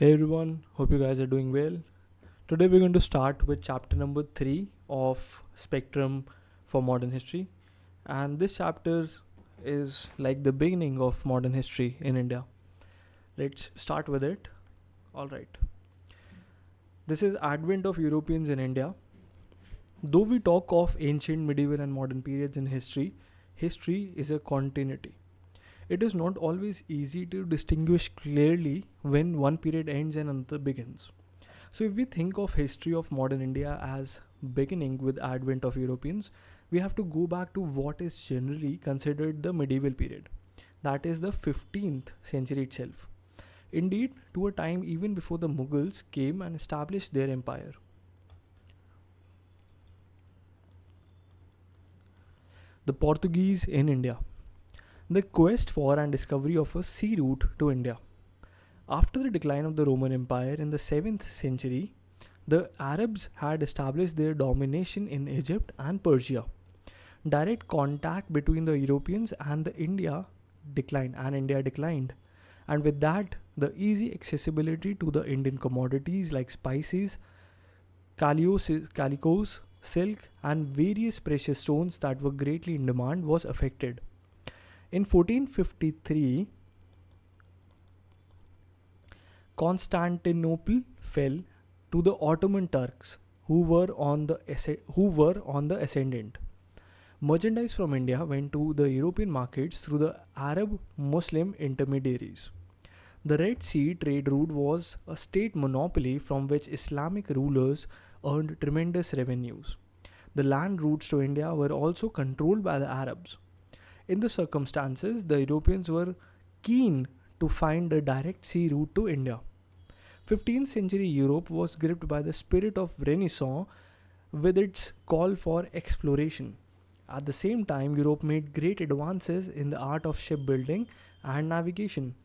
Hey everyone, hope you guys are doing well. Today we're going to start with chapter number 3 of Spectrum for Modern History. And this chapter is like the beginning of modern history in India. Let's start with it. Alright. This is Advent of Europeans in India. Though we talk of ancient, medieval, and modern periods in history, history is a continuity. It is not always easy to distinguish clearly when one period ends and another begins. So if we think of history of modern India as beginning with advent of Europeans, we have to go back to what is generally considered the medieval period. That is the 15th century itself. Indeed, to a time even before the Mughals came and established their empire. The Portuguese in India. The quest for and discovery of a sea route to India. After the decline of the Roman Empire in the 7th century, the Arabs had established their domination in Egypt and Persia. Direct contact between the Europeans and India declined. And with that, the easy accessibility to the Indian commodities like spices, calicos, silk, and various precious stones that were greatly in demand was affected. In 1453, Constantinople fell to the Ottoman Turks, who were on the ascendant. Merchandise from India went to the European markets through the Arab Muslim intermediaries. The Red Sea trade route was a state monopoly from which Islamic rulers earned tremendous revenues. The land routes to India were also controlled by the Arabs. In the circumstances, the Europeans were keen to find a direct sea route to India. 15th century Europe was gripped by the spirit of Renaissance with its call for exploration. At the same time, Europe made great advances in the art of shipbuilding and navigation.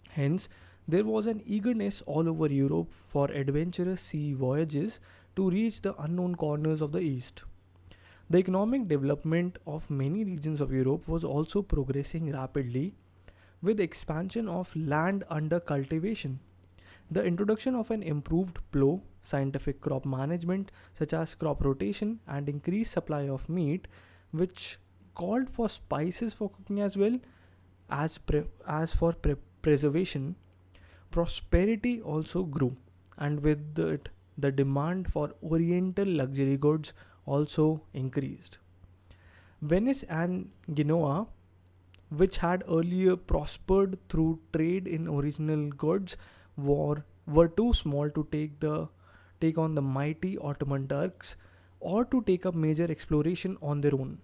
Hence, there was an eagerness all over Europe for adventurous sea voyages to reach the unknown corners of the East. The economic development of many regions of Europe was also progressing rapidly with expansion of land under cultivation. The introduction of an improved plough, scientific crop management such as crop rotation, and increased supply of meat, which called for spices for cooking as well as for preservation, prosperity also grew, and with it, the demand for oriental luxury goods also increased. Venice and Genoa, which had earlier prospered through trade in original goods, were too small to take on the mighty Ottoman Turks or to take up major exploration on their own.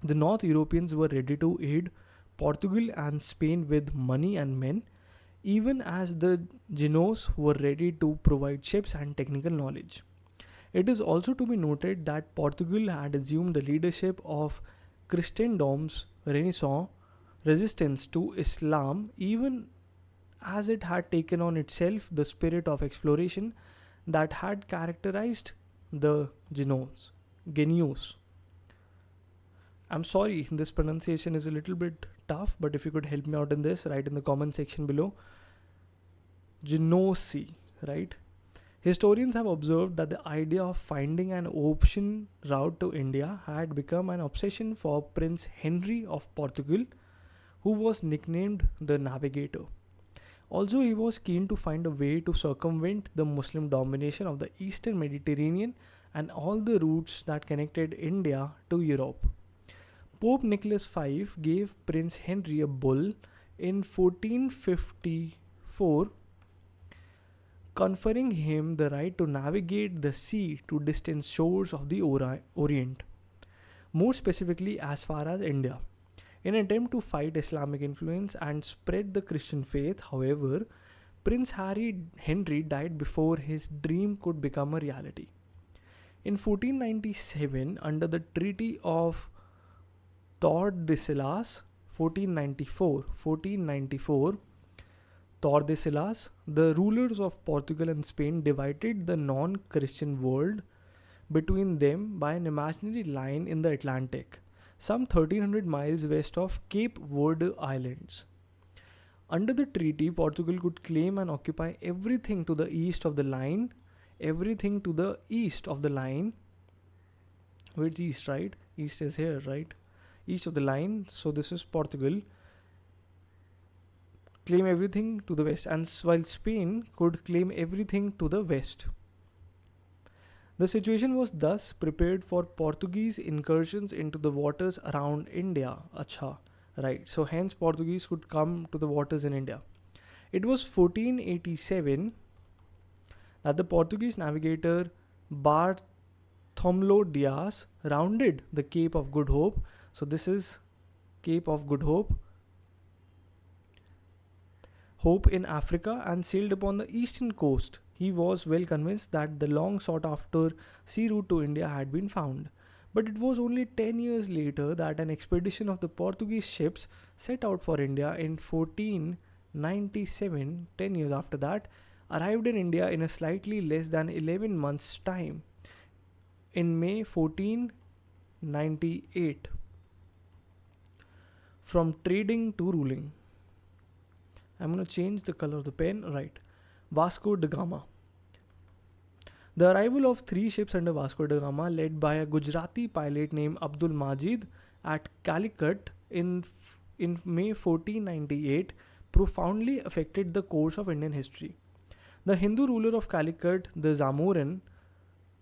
The North Europeans were ready to aid Portugal and Spain with money and men, even as the Genoese were ready to provide ships and technical knowledge. It is also to be noted that Portugal had assumed the leadership of Christendom's Renaissance resistance to Islam, even as it had taken on itself the spirit of exploration that had characterized the Genoese. I'm sorry, this pronunciation is a little bit tough, but if you could help me out in this, write in the comment section below. Genoese, right? Historians have observed that the idea of finding an ocean route to India had become an obsession for Prince Henry of Portugal, who was nicknamed the Navigator. Also, he was keen to find a way to circumvent the Muslim domination of the Eastern Mediterranean and all the routes that connected India to Europe. Pope Nicholas V gave Prince Henry a bull in 1454, conferring him the right to navigate the sea to distant shores of the Orient, more specifically as far as India. In an attempt to fight Islamic influence and spread the Christian faith, however, Prince Henry died before his dream could become a reality. In 1497, under the Treaty of Tordesillas, 1494, Tordesillas, the rulers of Portugal and Spain divided the non-Christian world between them by an imaginary line in the Atlantic, some 1300 miles west of Cape Verde Islands. Under the treaty, Portugal could claim and occupy everything to the east of the line. Everything to the east of the line. Where's east, right? East is here, right? East of the line. So this is Portugal. Claim everything to the west. And while Spain could claim everything to the west. The situation was thus prepared for Portuguese incursions into the waters around India. Acha. Right. So hence Portuguese could come to the waters in India. It was 1487 that the Portuguese navigator Bartholomew Dias rounded the Cape of Good Hope. So this is Cape of Good Hope in Africa and sailed upon the eastern coast. He was well convinced that the long sought after sea route to India had been found. But it was only 10 years later that an expedition of the Portuguese ships set out for India in 1497, 10 years after that, arrived in India in a slightly less than 11 months' time, in May 1498. From trading to ruling. I'm going to change the color of the pen, right. Vasco da Gama. The arrival of 3 ships under Vasco da Gama, led by a Gujarati pilot named Abdul Majid at Calicut in May 1498, profoundly affected the course of Indian history. The Hindu ruler of Calicut, the Zamorin,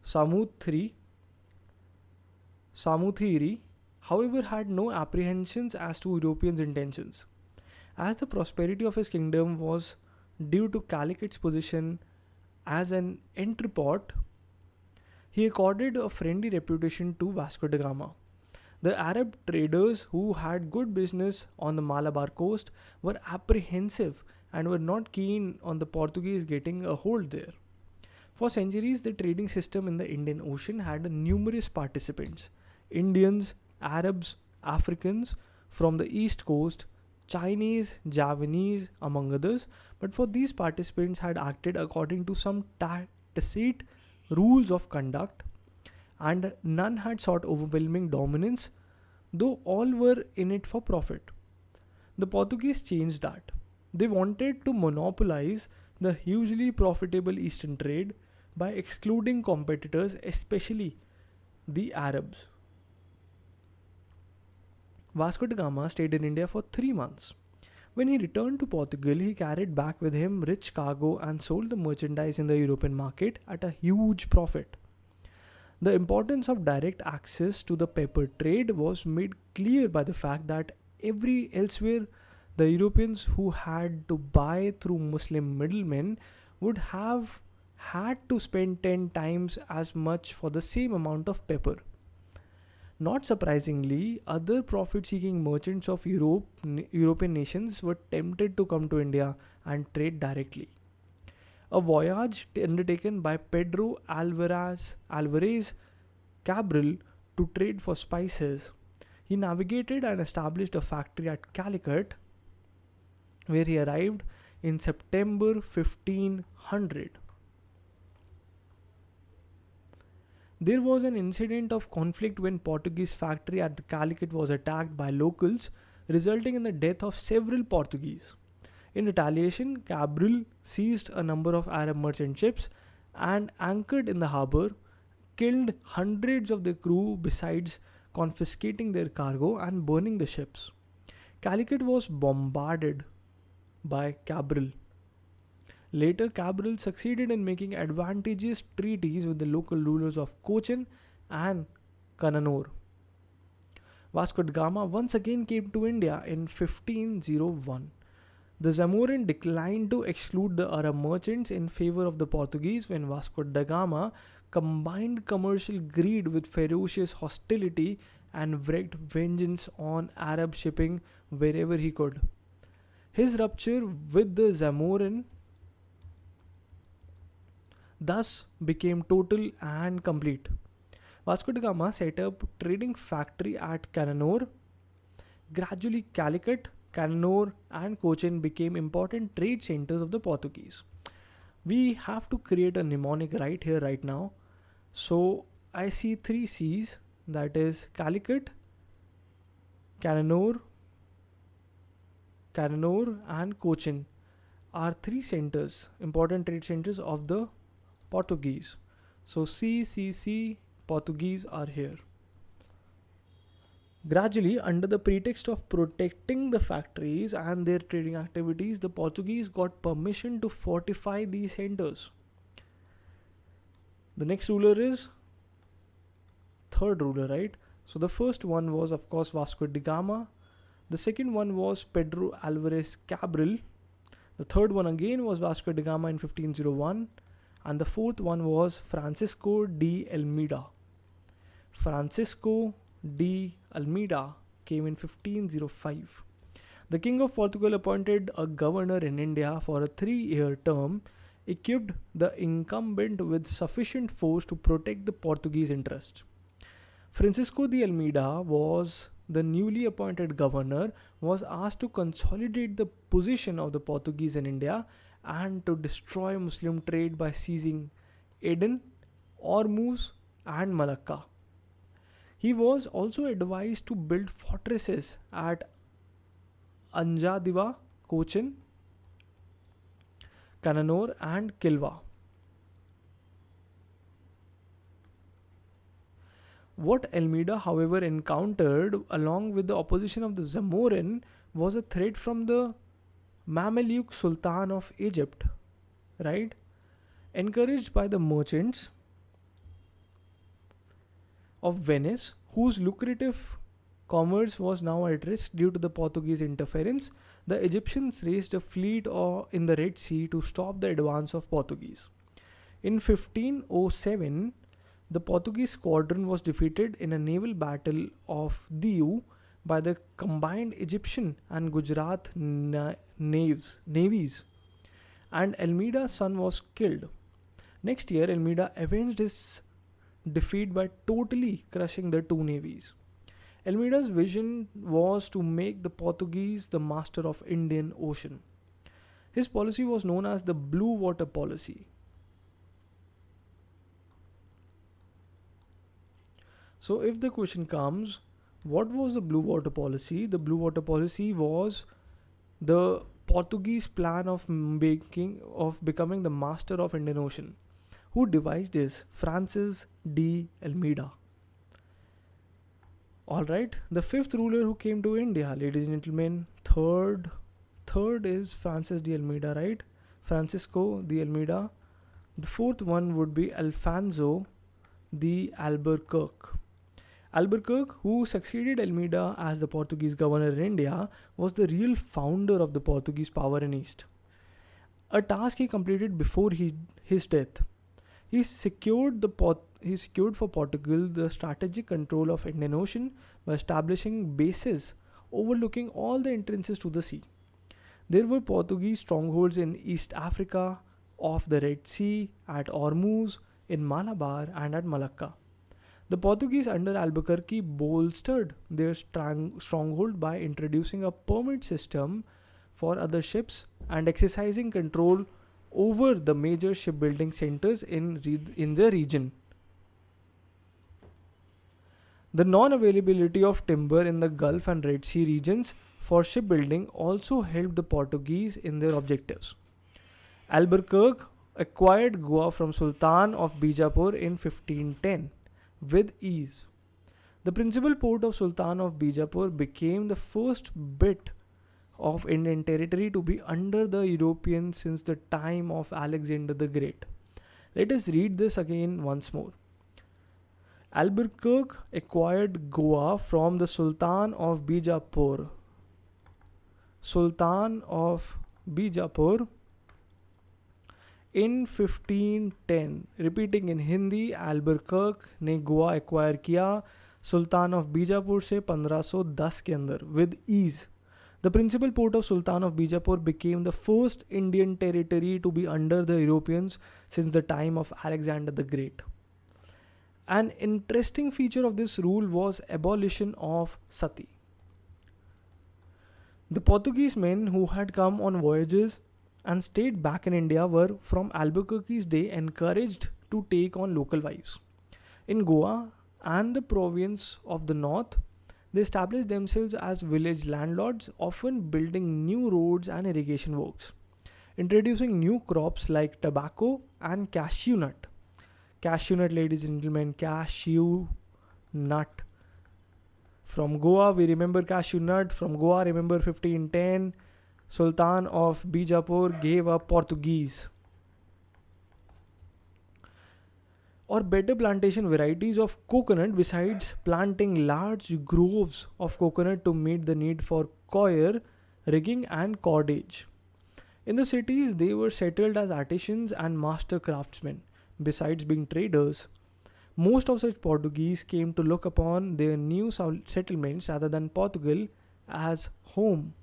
Samuthiri, however, had no apprehensions as to Europeans' intentions. As the prosperity of his kingdom was due to Calicut's position as an entrepot, he accorded a friendly reputation to Vasco da Gama. The Arab traders who had good business on the Malabar coast were apprehensive and were not keen on the Portuguese getting a hold there. For centuries, the trading system in the Indian Ocean had numerous participants: Indians, Arabs, Africans from the east coast, Chinese, Javanese, among others, but for these participants had acted according to some tacit rules of conduct, and none had sought overwhelming dominance, though all were in it for profit. The Portuguese changed that. They wanted to monopolize the hugely profitable eastern trade by excluding competitors, especially the Arabs. Vasco da Gama stayed in India for 3 months. When he returned to Portugal, he carried back with him rich cargo and sold the merchandise in the European market at a huge profit. The importance of direct access to the pepper trade was made clear by the fact that elsewhere the Europeans who had to buy through Muslim middlemen would have had to spend 10 times as much for the same amount of pepper. Not surprisingly, other profit-seeking merchants of European nations were tempted to come to India and trade directly. A voyage undertaken by Pedro Alvarez Cabral to trade for spices. He navigated and established a factory at Calicut, where he arrived in September 1500. There was an incident of conflict when Portuguese factory at the Calicut was attacked by locals, resulting in the death of several Portuguese. In retaliation, Cabral seized a number of Arab merchant ships and anchored in the harbour, killed hundreds of the crew besides confiscating their cargo and burning the ships. Calicut was bombarded by Cabral. Later, Cabral succeeded in making advantageous treaties with the local rulers of Cochin and Kannur. Vasco da Gama once again came to India in 1501. The Zamorin declined to exclude the Arab merchants in favor of the Portuguese when Vasco da Gama combined commercial greed with ferocious hostility and wreaked vengeance on Arab shipping wherever he could. His rupture with the Zamorin thus became total and complete. Vasco da Gama set up trading factory at Kannur. Gradually, Calicut, Kannur and Cochin became important trade centers of the Portuguese. We have to create a mnemonic right here, right now. So I see 3 C's, that is Calicut, Kannur Kannur, and Cochin are three centers, important trade centers of the Portuguese. So C, Portuguese are here. Gradually, under the pretext of protecting the factories and their trading activities, the Portuguese got permission to fortify these centers. The next ruler is third ruler, right? So the first one was, of course, Vasco da Gama. The second one was Pedro Alvarez Cabral. The third one again was Vasco da Gama in 1501. And the fourth one was Francisco de Almeida. Francisco de Almeida came in 1505. The King of Portugal appointed a governor in India for a 3-year term, equipped the incumbent with sufficient force to protect the Portuguese interests. Francisco de Almeida was the newly appointed governor, was asked to consolidate the position of the Portuguese in India and to destroy Muslim trade by seizing Aden, Ormuz, and Malacca. He was also advised to build fortresses at Anjadiva, Cochin, Kannur, and Kilwa. What Almeida, however, encountered along with the opposition of the Zamorin was a threat from the Mameluke Sultan of Egypt, right? Encouraged by the merchants of Venice, whose lucrative commerce was now at risk due to the Portuguese interference, the Egyptians raised a fleet in the Red Sea to stop the advance of Portuguese. In 1507, the Portuguese squadron was defeated in a naval battle of Diu by the combined Egyptian and Gujarat navies, and Almeida's son was killed. Next year, Almeida avenged his defeat by totally crushing the two navies. Almeida's vision was to make the Portuguese the master of Indian Ocean. His policy was known as the Blue Water Policy. So if the question comes, what was the Blue Water Policy? The Blue Water Policy was the Portuguese plan of becoming the master of Indian Ocean. Who devised this? Francis de Almeida. Alright, the fifth ruler who came to India, ladies and gentlemen, third is Francis de Almeida, right? Francisco de Almeida. The fourth one would be Alfonso de Albuquerque. Albuquerque, who succeeded Almeida as the Portuguese governor in India, was the real founder of the Portuguese power in East. A task he completed before his death. He secured for Portugal the strategic control of Indian Ocean by establishing bases overlooking all the entrances to the sea. There were Portuguese strongholds in East Africa, off the Red Sea, at Ormuz, in Malabar, and at Malacca. The Portuguese under Albuquerque bolstered their stronghold by introducing a permit system for other ships and exercising control over the major shipbuilding centers in the region. The non-availability of timber in the Gulf and Red Sea regions for shipbuilding also helped the Portuguese in their objectives. Albuquerque acquired Goa from Sultan of Bijapur in 1510 with ease. The principal port of Sultan of Bijapur became the first bit of Indian territory to be under the Europeans since the time of Alexander the Great. Let us read this again once more. Albuquerque acquired Goa from the Sultan of Bijapur. Sultan of Bijapur in 1510. Repeating in Hindi, Albuquerque ने Goa acquire किया सुल्तान of Bijapur से 1510 के अंदर with ease. The principal port of Sultan of Bijapur became the first Indian territory to be under the Europeans since the time of Alexander the Great. An interesting feature of this rule was abolition of sati. The Portuguese men who had come on voyages and stayed back in India were from Albuquerque's day encouraged to take on local wives. In Goa and the province of the north, They established themselves as village landlords, often building new roads and irrigation works, introducing new crops like tobacco and cashew nut. Cashew nut, ladies and gentlemen, cashew nut. From Goa, we remember cashew nut. From Goa, remember 1510, Sultan of Bijapur gave up Portuguese. Or better plantation varieties of coconut, besides planting large groves of coconut to meet the need for coir, rigging, and cordage. In the cities, they were settled as artisans and master craftsmen, besides being traders. Most of such Portuguese came to look upon their new settlements rather than Portugal as home.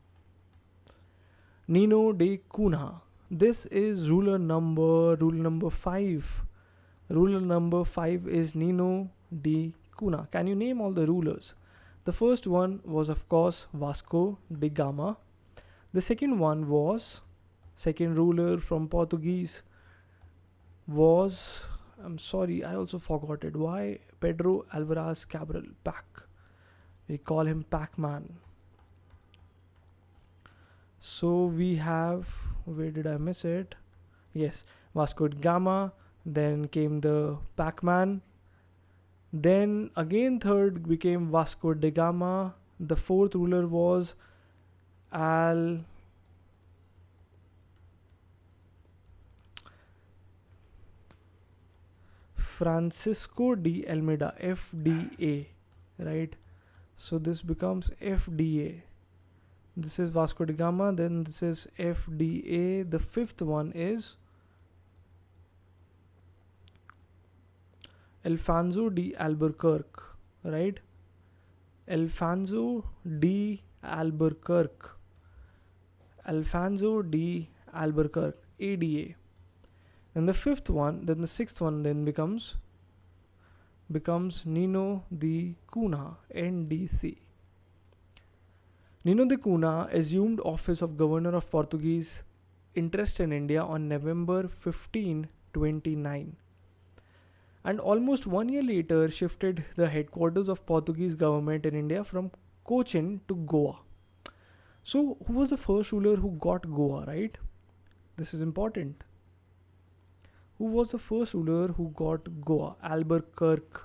Nino de Cunha. This is rule number 5. Ruler number 5 is Nino de Cunha. Can you name all the rulers? The first one was, of course, Vasco da Gama. The second one was, second ruler from Portuguese was, I'm sorry, I also forgot it. Why? Pedro Alvarez Cabral, Pac. We call him Pac-Man. So we have, where did I miss it? Yes, Vasco da Gama. Then came the Pac-Man. Then again third became Vasco da Gama. The fourth ruler was Francisco de Almeida, FDA, right? So this becomes FDA. This is Vasco da Gama, then this is FDA. The fifth one is Alfonso de Albuquerque, right? Alfonso de Albuquerque. Alfonso de Albuquerque, ADA. Then the fifth one, then the sixth one then becomes Nino de Cunha, NDC. Nino de Cunha assumed office of Governor of Portuguese interest in India on November 1529. And almost 1 year later shifted the headquarters of Portuguese government in India from Cochin to Goa. So who was the first ruler who got Goa, right? This is important. Who was the first ruler who got Goa? Albuquerque.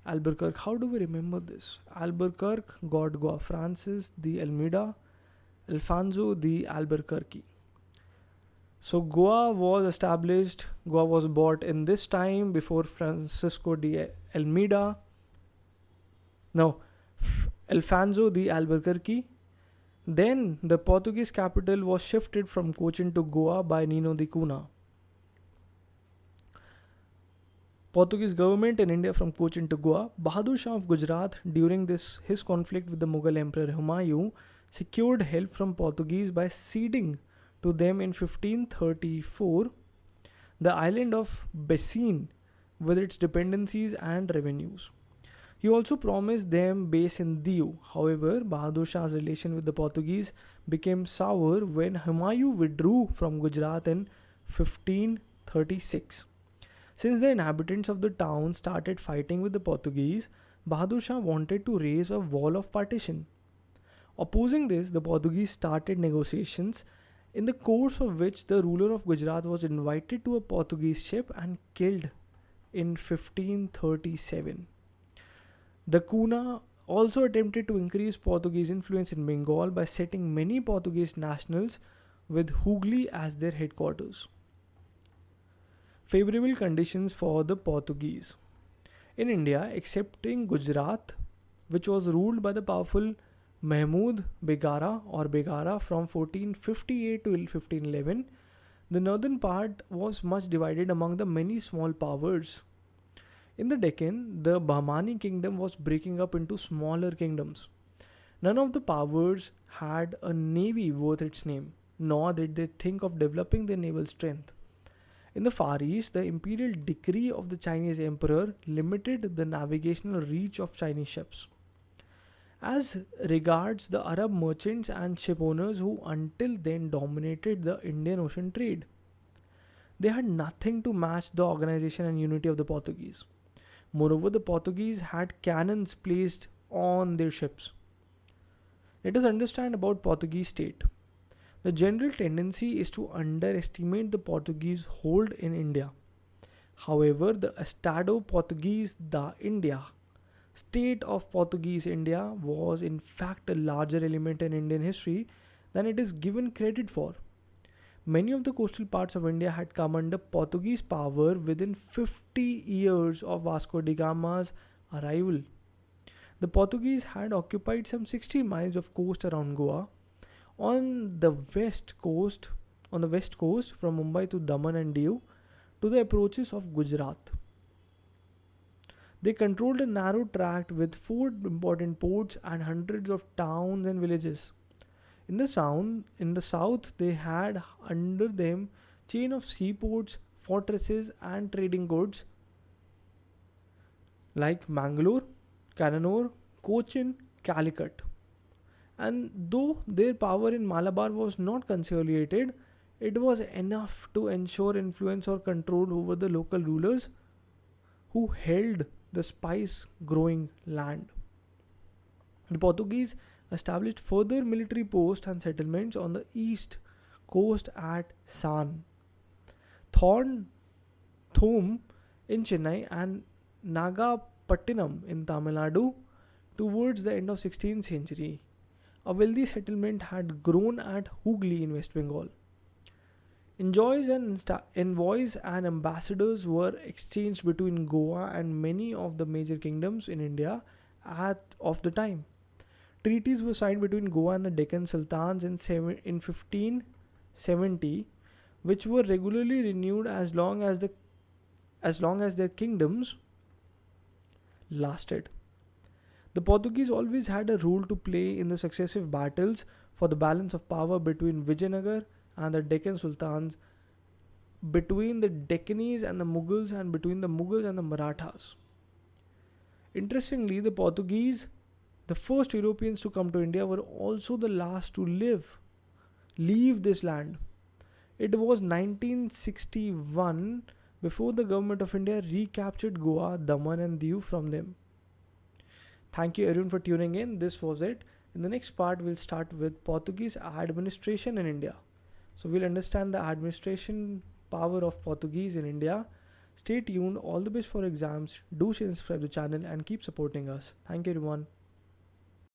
Albuquerque. How do we remember this? Albuquerque got Goa. Francis de Almeida, Alfonso de Albuquerque. So Goa was established, Goa was bought in this time before Francisco de Almeida. No, Alfonso de Albuquerque. Then the Portuguese capital was shifted from Cochin to Goa by Nino de Cunha. Portuguese government in India from Cochin to Goa. Bahadur Shah of Gujarat, during his conflict with the Mughal Emperor Humayun, secured help from Portuguese by ceding to them in 1534 the island of Bessin with its dependencies and revenues. He also promised them base in Diu. However, Bahadur Shah's relation with the Portuguese became sour when Humayun withdrew from Gujarat in 1536. Since the inhabitants of the town started fighting with the Portuguese, Bahadur Shah wanted to raise a wall of partition. Opposing this, the Portuguese started negotiations, in the course of which the ruler of Gujarat was invited to a Portuguese ship and killed in 1537. The Cunha also attempted to increase Portuguese influence in Bengal by setting many Portuguese nationals with Hooghly as their headquarters. Favorable conditions for the Portuguese. In India, excepting Gujarat, which was ruled by the powerful Mahmud Begara or Begara from 1458 to 1511, the northern part was much divided among the many small powers. In the Deccan, the Bahmani kingdom was breaking up into smaller kingdoms. None of the powers had a navy worth its name, nor did they think of developing their naval strength. In the Far East, the imperial decree of the Chinese emperor limited the navigational reach of Chinese ships. As regards the Arab merchants and shipowners who until then dominated the Indian Ocean trade, they had nothing to match the organization and unity of the Portuguese. Moreover, the Portuguese had cannons placed on their ships. Let us understand about Portuguese state. The general tendency is to underestimate the Portuguese hold in India. However, the Estado Portuguese da India, state of Portuguese India, was in fact a larger element in Indian history than it is given credit for. Many of the coastal parts of India had come under Portuguese power within 50 years of Vasco da Gama's arrival. The Portuguese had occupied some 60 miles of coast around Goa. On the west coast, from Mumbai to Daman and Diu to the approaches of Gujarat. They controlled a narrow tract with four important ports and hundreds of towns and villages. In the south, they had under them chain of seaports, fortresses, and trading goods like Mangalore, Kannur, Cochin, Calicut. And though their power in Malabar was not consolidated, it was enough to ensure influence or control over the local rulers who held the spice growing land. The Portuguese established further military posts and settlements on the east coast at San, Thorn, Thum in Chennai, and Nagapattinam in Tamil Nadu towards the end of 16th century. A wealthy settlement had grown at Hooghly in West Bengal. Envoys and ambassadors were exchanged between Goa and many of the major kingdoms in India of the time. Treaties were signed between Goa and the Deccan Sultans in 1570, which were regularly renewed as long as their kingdoms lasted. The Portuguese always had a role to play in the successive battles for the balance of power between Vijayanagar and the Deccan Sultans, between the Deccanese and the Mughals, and between the Mughals and the Marathas. Interestingly, the Portuguese, the first Europeans to come to India, were also the last to leave this land. It was 1961 before the government of India recaptured Goa, Daman and Diu from them. Thank you everyone for tuning in. This was it. In the next part, we'll start with Portuguese administration in India. So we'll understand the administration power of Portuguese in India. Stay tuned. All the best for exams. Do share and subscribe to the channel and keep supporting us. Thank you everyone.